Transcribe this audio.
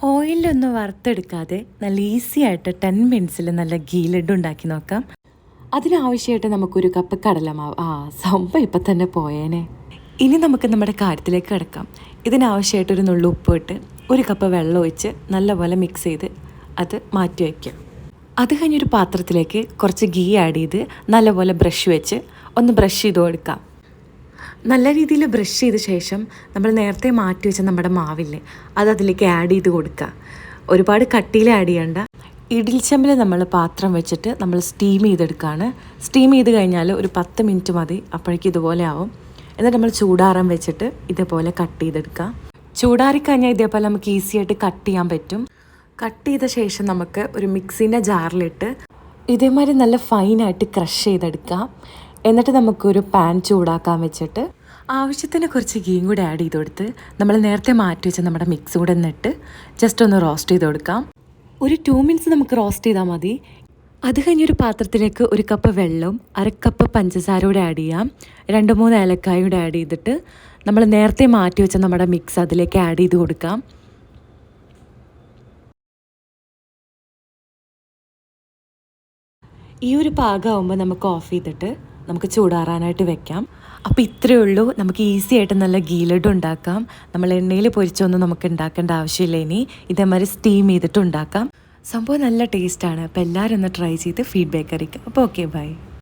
ഓയിലൊന്നും വറുത്തെടുക്കാതെ നല്ല ഈസി ആയിട്ട് 10 മിനിറ്റ്സിൽ നല്ല ഗീ ലഡ്ഡു ഉണ്ടാക്കി നോക്കാം. അതിനാവശ്യമായിട്ട് നമുക്കൊരു കപ്പ് കടലമാവ്. സംഭവം ഇപ്പം തന്നെ പോയേനെ. ഇനി നമുക്ക് നമ്മുടെ കാര്യത്തിലേക്ക് കിടക്കാം. ഇതിനാവശ്യമായിട്ടൊരു നുള്ളു ഉപ്പ് ഇട്ട് 1 കപ്പ് വെള്ളം ഒഴിച്ച് നല്ലപോലെ മിക്സ് ചെയ്ത് അത് മാറ്റി വയ്ക്കാം. അത് കഴിഞ്ഞൊരു പാത്രത്തിലേക്ക് കുറച്ച് ഗീ ആഡ് ചെയ്ത് നല്ലപോലെ ബ്രഷ് വെച്ച് ഒന്ന് ബ്രഷ് ചെയ്ത് കൊടുക്കാം. നല്ല രീതിയിൽ ബ്രഷ് ചെയ്ത ശേഷം നമ്മൾ നേരത്തെ മാറ്റി വെച്ച നമ്മുടെ മാവില്ലേ അത് അതിലേക്ക് ആഡ് ചെയ്ത് കൊടുക്കുക. ഒരുപാട് കട്ടിയിൽ ആഡ് ചെയ്യണ്ട. ഇഡ്ഡലിച്ചെമ്പിൽ നമ്മൾ പാത്രം വെച്ചിട്ട് നമ്മൾ സ്റ്റീം ചെയ്തെടുക്കുകയാണ്. സ്റ്റീം ചെയ്ത് കഴിഞ്ഞാൽ ഒരു 10 മിനിറ്റ് മതി. അപ്പോഴേക്കും ഇതുപോലെ ആവും. എന്നിട്ട് നമ്മൾ ചൂടാറാൻ വെച്ചിട്ട് ഇതേപോലെ കട്ട് ചെയ്തെടുക്കാം. ചൂടാറിക്കഴിഞ്ഞാൽ ഇതേപോലെ നമുക്ക് ഈസി ആയിട്ട് കട്ട് ചെയ്യാൻ പറ്റും. കട്ട് ചെയ്ത ശേഷം നമുക്ക് ഒരു മിക്സിൻ്റെ ജാറിലിട്ട് ഇതേമാതിരി നല്ല ഫൈനായിട്ട് ക്രഷ് ചെയ്തെടുക്കാം. എന്നിട്ട് നമുക്കൊരു പാൻ ചൂടാക്കാൻ വെച്ചിട്ട് ആവശ്യത്തിന് കുറച്ച് ഗീയും കൂടി ആഡ് ചെയ്ത് കൊടുത്ത് നമ്മൾ നേരത്തെ മാറ്റി വെച്ച നമ്മുടെ മിക്സ് കൂടെ എന്നിട്ട് ജസ്റ്റ് ഒന്ന് റോസ്റ്റ് ചെയ്ത് കൊടുക്കാം. ഒരു 2 മിനിറ്റ്സ് നമുക്ക് റോസ്റ്റ് ചെയ്താൽ മതി. അത് കഴിഞ്ഞൊരു പാത്രത്തിലേക്ക് 1 കപ്പ് വെള്ളവും 1/2 കപ്പ് പഞ്ചസാര കൂടെ ആഡ് ചെയ്യാം. 2-3 ഏലക്കായ കൂടെ ആഡ് ചെയ്തിട്ട് നമ്മൾ നേരത്തെ മാറ്റി വെച്ച നമ്മുടെ മിക്സ് അതിലേക്ക് ആഡ് ചെയ്ത് കൊടുക്കാം. ഈ ഒരു പാകമാകുമ്പോൾ നമുക്ക് ഓഫ് ചെയ്തിട്ട് നമുക്ക് ചൂടാറാനായിട്ട് വെക്കാം. അപ്പോൾ ഇത്രയേ ഉള്ളൂ. നമുക്ക് ഈസി ആയിട്ട് നല്ല ഗീ ലഡ്ഡു ഉണ്ടാക്കാം. നമ്മൾ എണ്ണയിൽ പൊരിച്ചൊന്നും നമുക്ക് ഉണ്ടാക്കേണ്ട ആവശ്യമില്ല. ഇനി ഇതേമാതിരി സ്റ്റീം ചെയ്തിട്ട് ഉണ്ടാക്കാം. സംഭവം നല്ല ടേസ്റ്റാണ്. അപ്പോൾ എല്ലാവരും ഒന്ന് ട്രൈ ചെയ്ത് ഫീഡ്ബാക്ക് അറിയിക്കാം. അപ്പോൾ ഓക്കെ, ബൈ.